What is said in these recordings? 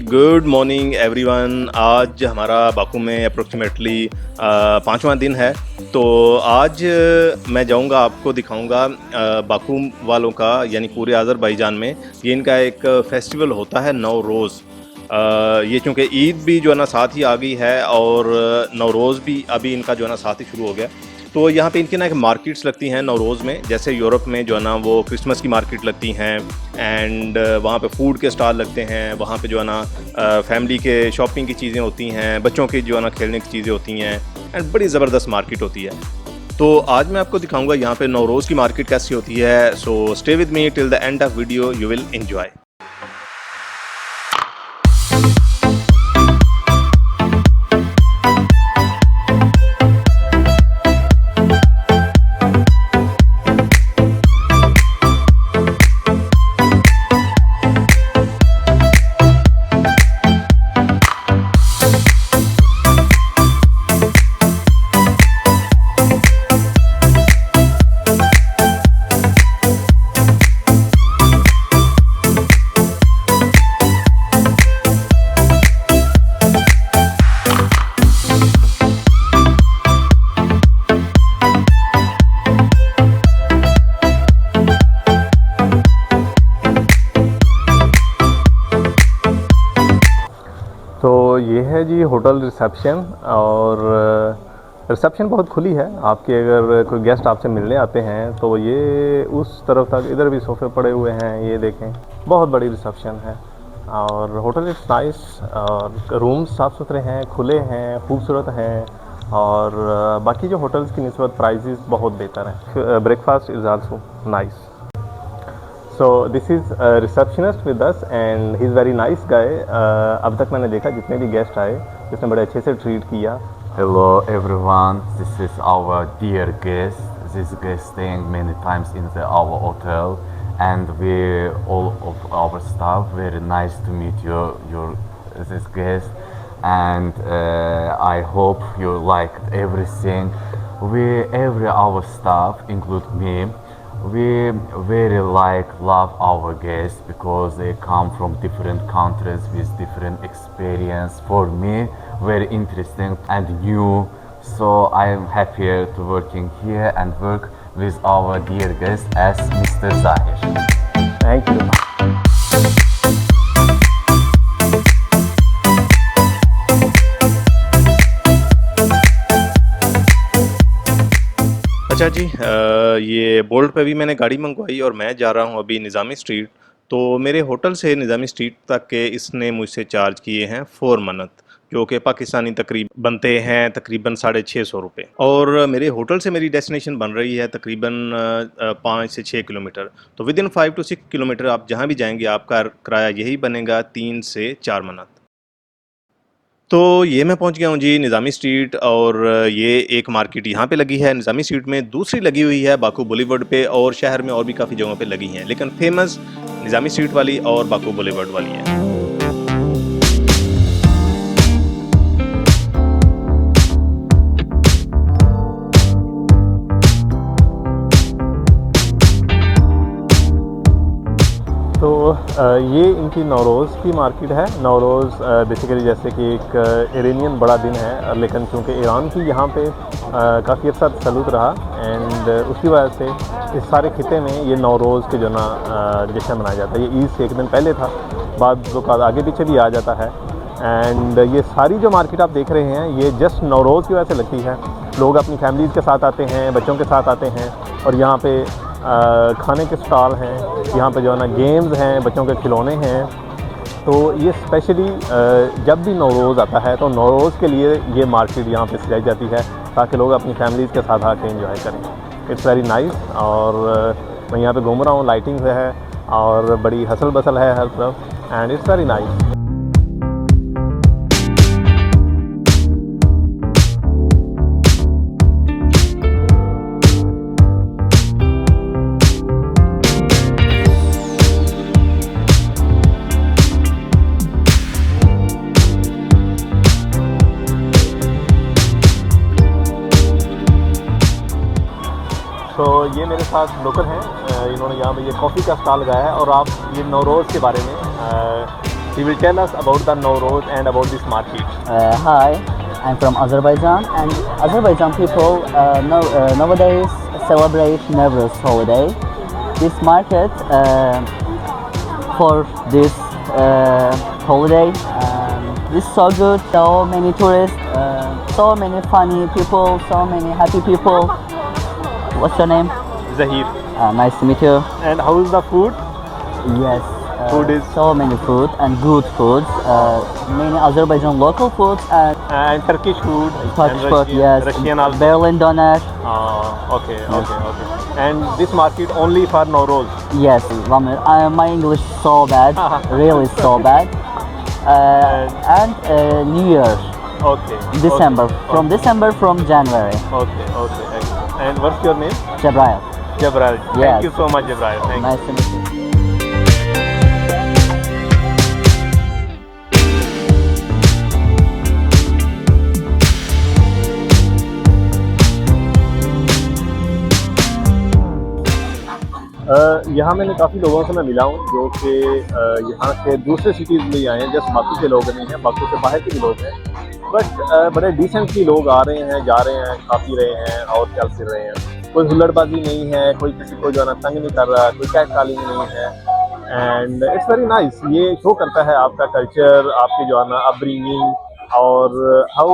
Good morning everyone. आज हमारा Baku में अप्रोक्सीमेटली 5वां दिन है। तो आज मैं जाऊंगा, आपको दिखाऊंगा बाकू वालों का, यानी पूरे अज़रबैजान में ये इनका एक फेस्टिवल होता है नौरोज़। ये चूँकि ईद भी जो है ना साथ ही आ गई है और नौरोज़ भी अभी इनका जो है ना साथ ही शुरू हो गया। तो यहाँ पे इनकी ना एक मार्केट्स लगती हैं नौरोज़ में, जैसे यूरोप में जो है ना वो क्रिसमस की मार्केट लगती हैं एंड वहाँ पे फूड के स्टॉल लगते हैं। वहाँ पे जो है ना फैमिली के शॉपिंग की चीज़ें होती हैं, बच्चों की जो है ना खेलने की चीज़ें होती हैं एंड बड़ी ज़बरदस्त मार्केट होती है। तो आज मैं आपको दिखाऊंगा यहाँ पे नौरोज़ की मार्केट कैसी होती है। So stay with me till the end of video, you will enjoy. तो ये है जी होटल रिसेप्शन, और रिसेप्शन बहुत खुली है। आपके अगर कोई गेस्ट आपसे मिलने आते हैं तो ये उस तरफ तक, इधर भी सोफ़े पड़े हुए हैं, ये देखें बहुत बड़ी रिसेप्शन है। और होटल इट्स नाइस, और रूम्स साफ़ सुथरे हैं, खुले हैं, खूबसूरत हैं, और बाकी जो होटल्स की निस्बत प्राइसेस बहुत बेहतर हैं। Breakfast is also nice. So this is receptionist with us and he is very nice guy. अब तक मैंने देखा जितने भी गेस्ट आए, जिसने बड़े अच्छे से ट्रीट किया। Hello everyone, this is our dear guest. This guest staying many times in our hotel, and we all of our staff very nice to meet this guest, and I hope you liked everything. Every our staff, include me, we very love our guests because they come from different countries with different experience. For me, very interesting and new, so I am happier to working here and work with our dear guest as Mr. Zahir. Thank you. अच्छा जी, ये bolt पे भी मैंने गाड़ी मंगवाई और मैं जा रहा हूँ अभी निज़ामी स्ट्रीट। तो मेरे होटल से निज़ामी स्ट्रीट तक के इसने मुझसे चार्ज किए हैं 4 मन्नत, जो कि पाकिस्तानी तकरीबन बनते हैं तकरीबन 650 रुपये। और मेरे होटल से मेरी डेस्टिनेशन बन रही है तकरीबन 5 से 6 किलोमीटर। तो विद इन 5 to 6 किलोमीटर आप जहाँ भी जाएंगे आपका किराया यही बनेगा 3 से 4 मन्नत। तो ये मैं पहुंच गया हूँ जी निज़ामी स्ट्रीट, और ये एक मार्केट यहाँ पे लगी है निज़ामी स्ट्रीट में, दूसरी लगी हुई है बाकू बुलेवर्ड पे, और शहर में और भी काफ़ी जगहों पे लगी हैं, लेकिन फेमस निज़ामी स्ट्रीट वाली और बाकू बुलेवर्ड वाली है। तो ये इनकी नौरोज़ की मार्केट है। नौरोज़ बेसिकली जैसे कि एक इरानियन बड़ा दिन है, लेकिन चूँकि ईरान की यहाँ पे काफ़ी अर्सा तसल्लुत रहा एंड उसकी वजह से इस सारे खिते में ये नौरोज़ के जो ना जश्न मनाया जाता है। ये ईद से एक दिन पहले था, बाद वक़्त आगे पीछे भी आ जाता है। एंड ये सारी जो मार्केट आप देख रहे हैं ये जस्ट नौरोज़ की वजह से लगती है। लोग अपनी फैमिलीज़ के साथ आते हैं, बच्चों के साथ आते हैं, और यहाँ पे खाने के स्टॉल हैं, यहाँ पे जो है ना गेम्स हैं, बच्चों के खिलौने हैं। तो ये स्पेशली जब भी नौरोज़ आता है तो नौरोज़ के लिए ये मार्केट यहाँ पे सजाई जाती है ताकि लोग अपनी फैमिलीज़ के साथ आके एंजॉय करें। It's very nice. और मैं यहाँ पे घूम रहा हूँ, लाइटिंग है और बड़ी हसल बसल है हर तरफ, एंड इट्स वेरी नाइस। तो ये मेरे साथ लोकल हैं, इन्होंने यहाँ पे ये कॉफ़ी का स्टॉल लगाया है। और आप ये नौरोज़ के बारे में He will tell us about the Nowroz and about this market. Hi, I'm from Azerbaijan, and Azerbaijan people nowadays celebrate Nowruz holiday. This market for this holiday is so good. So many tourists, so many funny people, so many happy people. What's your name? Zahir. Nice to meet you. And how is the food? Yes. Food is- so many food and good foods. Many Azerbaijan local foods and And Turkish food. Turkish and food. Yes. Russian also. Berlin doner. Okay. And this market only for Nowroz. Yes. 1 minute. My English so bad. Really so bad. And New Year. Okay. December. Okay. From December from January. Okay. Excellent. And what's your name? Jabrail. Jabrail. Yes. Thank you so much, Jabrail. Thank you. Nice to meet you. यहाँ मैंने काफ़ी लोगों से मैं मिला हूँ जो कि यहाँ के दूसरे सिटीज़ में ही आए हैं, जस्ट बाकी के लोग नहीं हैं, बाकी से बाहर के भी लोग हैं, बट बड़े डिसेंटली लोग आ रहे हैं, जा रहे हैं, खा पी रहे हैं और चल फिर रहे हैं। कोई हुल्लड़बाजी नहीं है, कोई किसी को जो है ना तंग नहीं कर रहा, कोई कैट कॉलिंग नहीं है, एंड इट्स वेरी नाइस। ये शो करता है आपका कल्चर, आपकी जो है ना अपब्रिंगिंग और how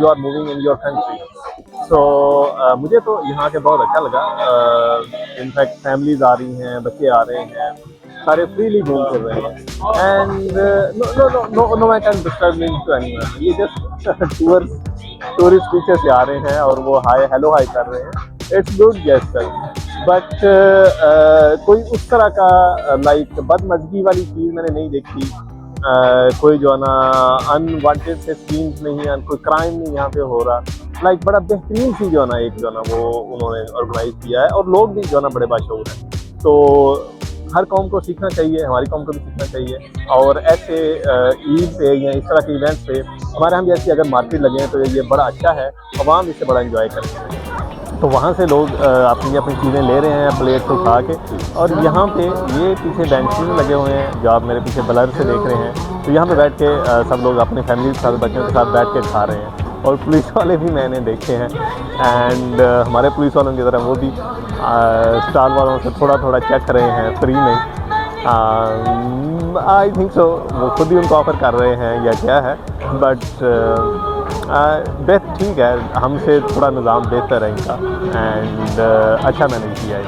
you are moving in your country. So मुझे तो यहाँ के बहुत अच्छा लगा। इनफैक्ट फैमिलीज आ रही हैं, बच्चे आ रहे हैं, सारे फ्रीली घूम फिर रहे हैं, and no I can disturb to anyone. ये जस्ट टूरिस्ट पीछे से आ रहे हैं और वो हेलो हाई कर रहे हैं। इट्स गुड जेस्चर, बट कोई उस तरह का लाइक बदमज़गी वाली चीज़ मैंने नहीं देखी। कोई जो है ना अनवांटेड से सीन्स नहीं है, कोई क्राइम नहीं यहाँ पे हो रहा। लाइक बड़ा बेहतरीन सी जो है ना एक जो है ना वो उन्होंने ऑर्गेनाइज किया है, और लोग भी जो है ना बड़े बाशऊर हैं। तो हर कौम को सीखना चाहिए, हमारी कौम को भी सीखना चाहिए, और ऐसे ईद पे या इस तरह के इवेंट्स पे हमारे हम जैसी अगर मार्केट लगे हैं तो ये बड़ा अच्छा है, अवाम इससे बड़ा इंजॉय करते हैं। तो वहाँ से लोग अपनी चीज़ें ले रहे हैं प्लेट से उठा के, और यहाँ पे ये पीछे बेंचेस लगे हुए हैं जो आप मेरे पीछे ब्लर से देख रहे हैं। तो यहाँ पे बैठ के सब लोग अपनी फैमिली के साथ, बच्चों के साथ बैठ के खा रहे हैं, और पुलिस वाले भी मैंने देखे हैं, एंड हमारे पुलिस वालों की तरह वो भी स्टार वालों से थोड़ा चेक रहे हैं फ्री में। आई थिंक सो वो खुद ही उनको ऑफ़र कर रहे हैं या क्या है, बट बेस्ट ठीक है, हमसे थोड़ा निज़ाम बेहतर है इनका, एंड अच्छा मैनेज किया है।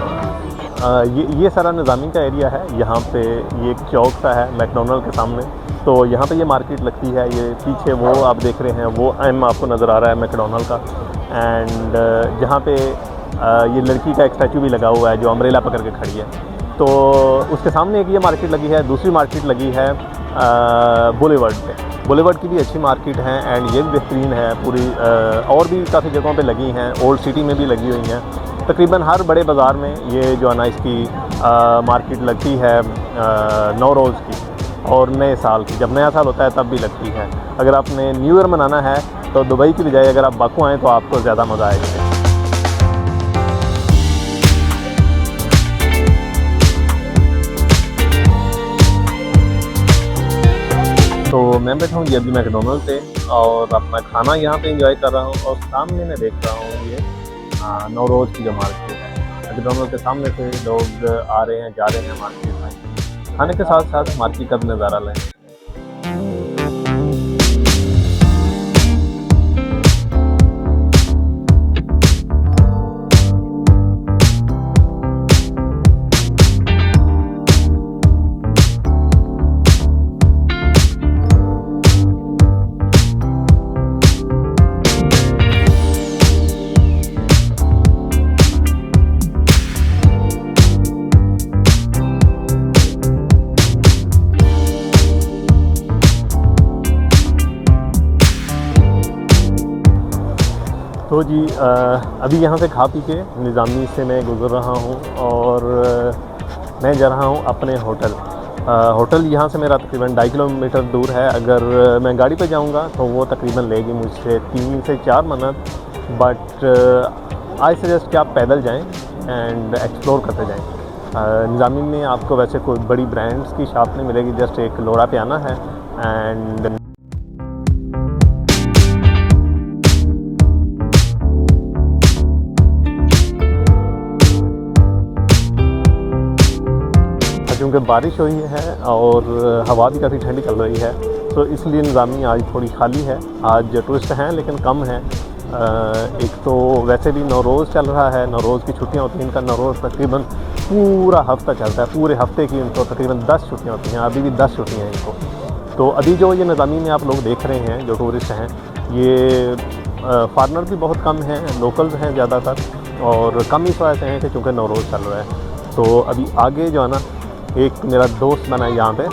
ये सारा निज़ामी का एरिया है। यहाँ पे ये एक चौक सा है मैकडोनल्ड के सामने, तो यहाँ पे ये मार्केट लगती है। ये पीछे वो आप देख रहे हैं वो एम आपको नज़र आ रहा है मैकडोनल्ड का, एंड जहाँ पे ये लड़की का एक स्टैचू भी लगा हुआ है जो अम्ब्रेला पकड़ के खड़ी है। तो उसके सामने एक ये मार्केट लगी है, दूसरी मार्केट लगी है बुलेवर्ड पे। बुलेवर्ड की भी अच्छी मार्केट है, एंड ये भी बेहतरीन है पूरी। और भी काफ़ी जगहों पे लगी हैं, ओल्ड सिटी में भी लगी हुई हैं। तकरीबन हर बड़े बाज़ार में ये जो है ना इसकी मार्केट लगती है नौरोज़ की, और नए साल की। जब नया साल होता है तब भी लगती है। अगर आपने न्यू ईयर मनाना है तो दुबई की बजाय अगर आप बाकू आएँ तो आपको ज़्यादा मज़ा आएगा। तो मैं बैठा हूँ ये अभी मैकडोनल्ड पे, और अपना खाना यहाँ पे एंजॉय कर रहा हूँ, और सामने मैं देख रहा हूँ ये नौरोज़ की जो मार्केट है। मैकडोनल्ड के सामने से लोग आ रहे हैं, जा रहे हैं मार्केट में, खाने के साथ साथ मार्केट का भी नज़ारा लें। तो जी अभी यहाँ से खा पी के निज़ामी से मैं गुज़र रहा हूँ, और मैं जा रहा हूँ अपने होटल। होटल यहाँ से मेरा तकरीबन 2.5 किलोमीटर दूर है। अगर मैं गाड़ी पे जाऊँगा तो वो तकरीबन लेगी मुझसे 3 से 4 मिनट, बट आई सजेस्ट कि आप पैदल जाएँ एंड एक्सप्लोर करते जाएँ। निज़ामी में आपको वैसे कोई बड़ी ब्रांड्स की शॉप नहीं मिलेगी, जस्ट एक लोरा पियाना है एंड क्योंकि बारिश हुई है और हवा भी काफ़ी ठंडी चल रही है, तो इसलिए निज़ामी आज थोड़ी खाली है। आज टूरिस्ट हैं लेकिन कम हैं। एक तो वैसे भी नौरोज़ चल रहा है, नौरोज़ की छुट्टियां होती हैं इनका। नौरोज़ तकरीबन पूरा हफ्ता चलता है, पूरे हफ्ते की इनको तकरीबन 10 छुट्टियाँ होती हैं। अभी भी 10 छुट्टियाँ हैं इनको। तो अभी जो ये निज़ामी में आप लोग देख रहे हैं जो टूरिस्ट हैं, ये फॉरेनर भी बहुत कम हैं, लोकल्स हैं ज़्यादातर, और कम इस वजह से हैं कि चूँकि नौरोज़ चल रहा है। तो अभी आगे जो है ना, एक मेरा दोस्त बना है यहाँ पे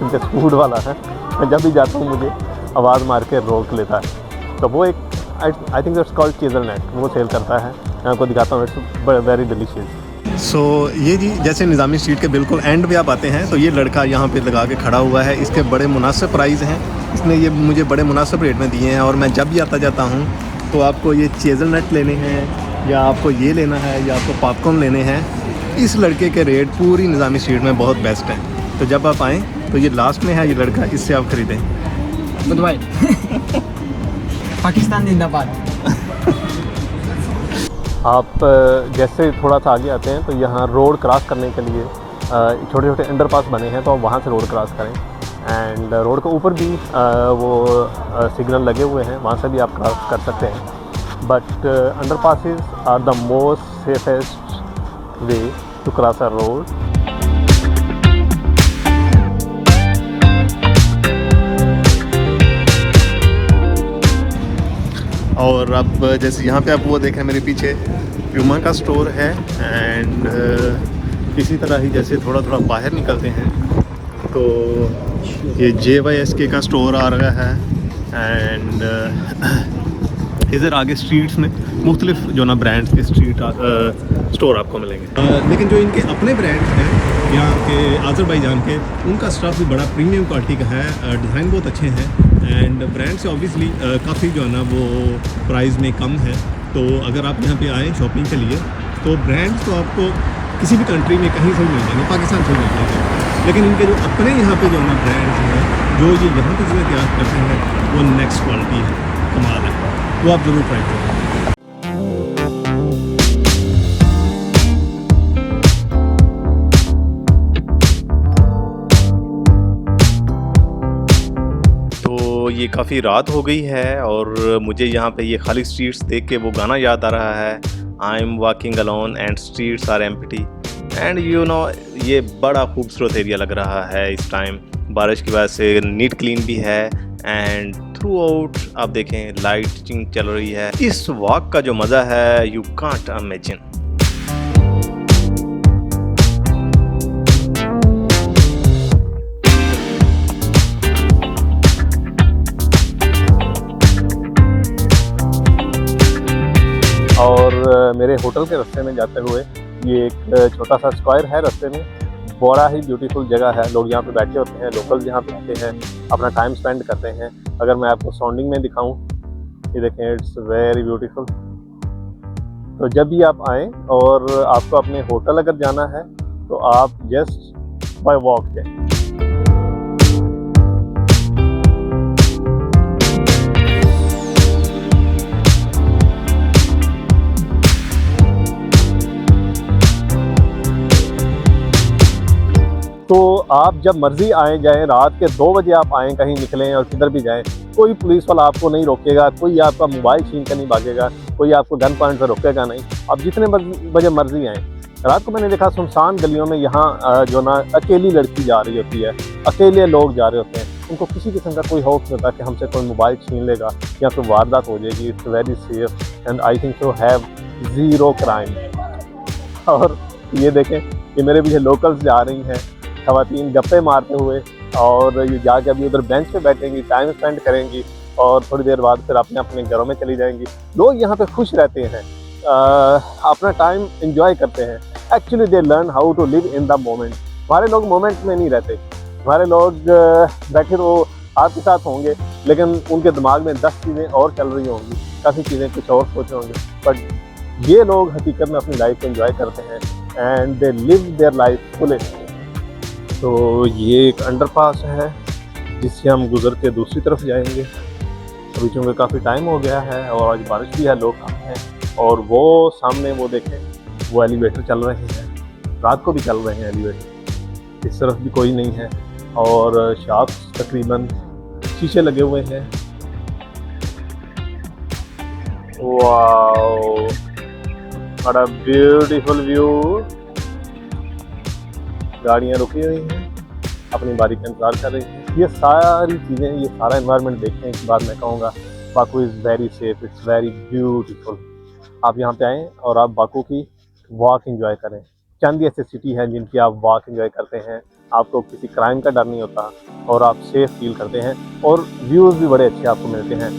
उनके फूड वाला है, मैं जब भी जाता हूँ मुझे आवाज़ मार के रोक लेता है। तो वो एक आई थिंक इट्स कॉल्ड चेज़लनेट, वो सेल करता है। मैं आपको दिखाता हूँ, इट्स वेरी डिलीशियस। सो ये जी जैसे निज़ामी स्ट्रीट के बिल्कुल एंड पे आप आते हैं तो ये लड़का यहाँ पे लगा के खड़ा हुआ है। इसके बड़े मुनासिब प्राइस हैं, इसने ये मुझे बड़े मुनासिब रेट में दिए हैं। और मैं जब भी आता जाता हूँ तो आपको ये चेज़लनेट लेने हैं या आपको ये लेना है या आपको पॉपकॉर्न लेने हैं, इस लड़के के रेट पूरी निज़ामी स्ट्रीट में बहुत बेस्ट हैं। तो जब आप आएँ तो ये लास्ट में है ये लड़का, इससे आप ख़रीदें। Good bye. पाकिस्तान जिंदाबाद। आप जैसे थोड़ा सा आगे आते हैं तो यहाँ रोड क्रॉस करने के लिए छोटे छोटे अंडरपास बने हैं, तो आप वहाँ से रोड क्रॉस करें। एंड रोड के ऊपर भी वो सिग्नल लगे हुए हैं, वहाँ से भी आप क्रॉस कर सकते हैं। But underpasses are the most safest way to cross a road. और अब जैसे यहाँ पे आप वो देखें मेरे पीछे प्यूमा का स्टोर है। एंड इसी तरह ही जैसे थोड़ा थोड़ा बाहर निकलते हैं तो ये JYSK का स्टोर आ रहा है। एंड इधर आगे स्ट्रीट्स में मुख्तलिफ जो ना ब्रांड्स के स्टोर आपको मिलेंगे। लेकिन जो इनके अपने ब्रांड्स हैं यहाँ के आज़रबाईजान के, उनका स्टफ़ भी बड़ा प्रीमियम क्वालिटी का है, डिज़ाइन बहुत अच्छे हैं। एंड ब्रांड से ऑब्वियसली काफ़ी जो है ना वो प्राइस में कम है। तो अगर आप यहाँ पे आएँ शॉपिंग के लिए तो ब्रांड्स तो आपको किसी भी कंट्री में कहीं से भी मिल जाएंगे, पाकिस्तान से भी मिल जाएंगे। लेकिन इनके जो अपने यहाँ पे जो है ना ब्रांड्स हैं, जो ये यहाँ पे चीज़ें तैयार करते हैं, वो नेक्स्ट क्वालिटी है, कमाल है। वो आप ज़रूर ट्राई करें। ये काफ़ी रात हो गई है और मुझे यहाँ पे ये खाली स्ट्रीट्स देख के वो गाना याद आ रहा है, I am walking alone and streets are empty. And you know ये बड़ा खूबसूरत एरिया लग रहा है इस टाइम, बारिश की वजह से नीट क्लीन भी है। एंड थ्रू आउट आप देखें लाइटिंग चल रही है। इस वॉक का जो मज़ा है यू कांट इमेजिन। और मेरे होटल के रास्ते में जाते हुए ये एक छोटा सा स्क्वायर है रास्ते में, बड़ा ही ब्यूटीफुल जगह है। लोग यहाँ पे बैठे होते हैं, लोकल्स यहाँ पे आते हैं, अपना टाइम स्पेंड करते हैं। अगर मैं आपको सराउंडिंग में दिखाऊं, ये देखें, इट्स वेरी ब्यूटीफुल। तो जब भी आप आएँ और आपको अपने होटल अगर जाना है तो आप जस्ट बाय वॉक जाएँ। तो आप जब मर्ज़ी आएँ जाएँ, रात के 2 बजे आप आएँ, कहीं निकलें और किधर भी जाएँ, कोई पुलिस वाला आपको नहीं रोकेगा, कोई आपका मोबाइल छीन कर नहीं भागेगा, कोई आपको गन पॉइंट पर रोकेगा नहीं। आप जितने बजे मर्ज़ी आएँ। रात को मैंने देखा सुनसान गलियों में यहाँ जो ना अकेली लड़की जा रही होती है, अकेले लोग जा रहे होते हैं, उनको किसी किस्म का कोई खौफ नहीं होता कि हमसे कोई मोबाइल छीन लेगा या कोई वारदात हो जाएगी। It's very safe and I think so have zero crime. और ये देखें कि मेरे पीछे लोकल्स जा रही हैं, ख़वातीन गप्पे मारते हुए, और ये जाके अभी उधर बेंच पे बैठेंगी, टाइम स्पेंड करेंगी और थोड़ी देर बाद फिर अपने अपने घरों में चली जाएंगी। लोग यहाँ पे खुश रहते हैं, अपना टाइम एंजॉय करते हैं। Actually they learn how to live in the moment. हमारे लोग मोमेंट में नहीं रहते, हमारे लोग बैठे तो आपके साथ होंगे लेकिन उनके दिमाग में 10 चीज़ें और चल रही होंगी, काफ़ी चीज़ें कुछ और सोचे होंगे। बट ये लोग हकीकत में अपनी लाइफ एंजॉय करते हैं and they live their life fully. तो ये एक अंडरपास है जिससे हम गुजर के दूसरी तरफ जाएंगे। अभी चूँकि काफ़ी टाइम हो गया है और आज बारिश भी है, लोग कम हैं, और वो सामने वो देखें, वो एलिवेटर चल रहे हैं, रात को भी चल रहे हैं एलिवेटर। इस तरफ भी कोई नहीं है और शॉप्स तकरीबन शीशे लगे हुए हैं। Wow, what a beautiful view. गाड़ियाँ रुकी हुई हैं, अपनी बारी का इंतज़ार कर रही हैं। ये सारी चीज़ें, ये सारा एनवायरनमेंट देखने के बाद मैं कहूँगा Baku is very safe, it's very beautiful. आप यहाँ पे आएँ और आप बाकू की वॉक एंजॉय करें। चंद ऐसे सिटी हैं जिनकी आप वॉक एंजॉय करते हैं, आपको किसी क्राइम का डर नहीं होता और आप सेफ फील करते हैं और व्यूज़ भी बड़े अच्छे आपको मिलते हैं।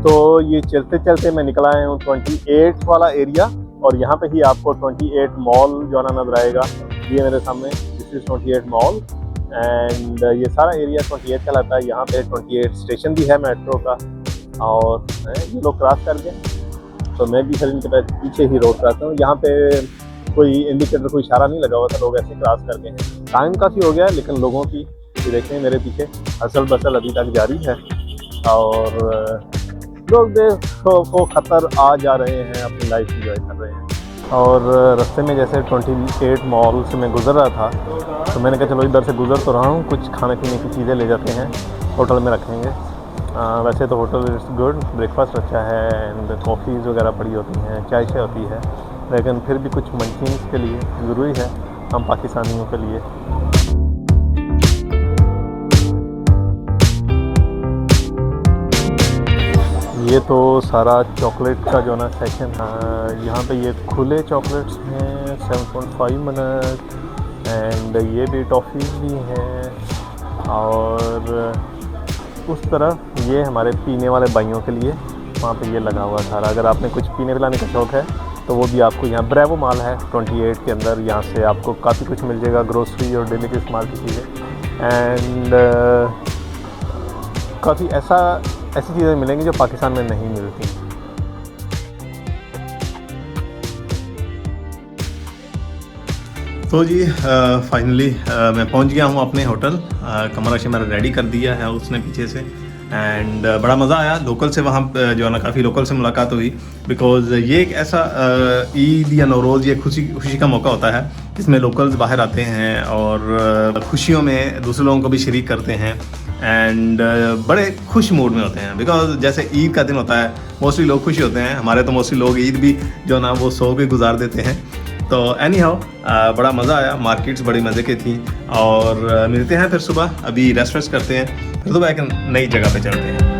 तो ये चलते चलते मैं निकल आया हूँ 28 वाला एरिया, और यहाँ पे ही आपको 28 मॉल जो है ना नजर आएगा। ये मेरे सामने, दिस इज 28 मॉल, एंड ये सारा एरिया 28 का लगता है। यहाँ पे 28 स्टेशन भी है मेट्रो का, और ये लोग क्रॉस कर गए तो मैं भी फिर इनके पीछे ही रोड कराता हूँ। यहाँ पे कोई इंडिकेटर, कोई इशारा नहीं लगा हुआ था, लोग ऐसे क्रॉस कर गए हैं। टाइम काफ़ी हो गया है, लेकिन लोगों की ये देखें मेरे पीछे हसल बसल अभी तक जारी है, और लोग देखो खतर आ जा रहे हैं, अपनी लाइफ एंजॉय कर रहे हैं। और रास्ते में जैसे 28 मॉल से मैं गुजर रहा था, तो मैंने कहा चलो इधर से गुजर तो रहा हूँ, कुछ खाने पीने की चीज़ें ले जाते हैं, होटल में रखेंगे। वैसे तो होटल इज़ गुड, ब्रेकफास्ट अच्छा है एंड कॉफ़ीज़ वगैरह पड़ी होती हैं, चाय होती है, लेकिन फिर भी कुछ मंचीन्स के लिए ज़रूरी है हम पाकिस्तानियों के लिए। ये तो सारा चॉकलेट का जो ना सेक्शन है। यहाँ पे ये खुले चॉकलेट्स हैं 7.5 मिनट, एंड ये भी टॉफ़ीज़ भी हैं, और उस तरफ ये हमारे पीने वाले भाइयों के लिए वहाँ पे ये लगा हुआ सारा। अगर आपने कुछ पीने पिलाने का शौक़ है तो वो भी आपको यहाँ ब्रेवो मॉल है 28 के अंदर, यहाँ से आपको काफ़ी कुछ मिल जाएगा, ग्रोसरी और डेली के इस्तेमाल की चीज़ें, एंड काफ़ी ऐसी चीज़ें मिलेंगी जो पाकिस्तान में नहीं मिलती। तो जी फाइनली मैं पहुंच गया हूं अपने होटल। कमरा शमरा रेडी कर दिया है उसने पीछे से, एंड बड़ा मज़ा आया। लोकल से वहाँ जो है ना काफ़ी लोकल से मुलाकात हुई, बिकॉज़ ये एक ऐसा ईद या नौरोज़ ये खुशी का मौका होता है जिसमें लोकल्स बाहर आते हैं और खुशियों में दूसरे लोगों को भी शरीक करते हैं, एंड बड़े खुश मूड में होते हैं। बिकॉज़ जैसे ईद का दिन होता है, मोस्टली लोग खुशी होते हैं, हमारे तो मोस्टली लोग ईद भी जो ना वो सो के गुजार देते हैं। तो एनी हाउ बड़ा मज़ा आया, मार्केट्स बड़ी मज़े की थी, और मिलते हैं फिर सुबह। अभी रेस्ट करते हैं, फिर सुबह एक नई जगह पे चलते हैं।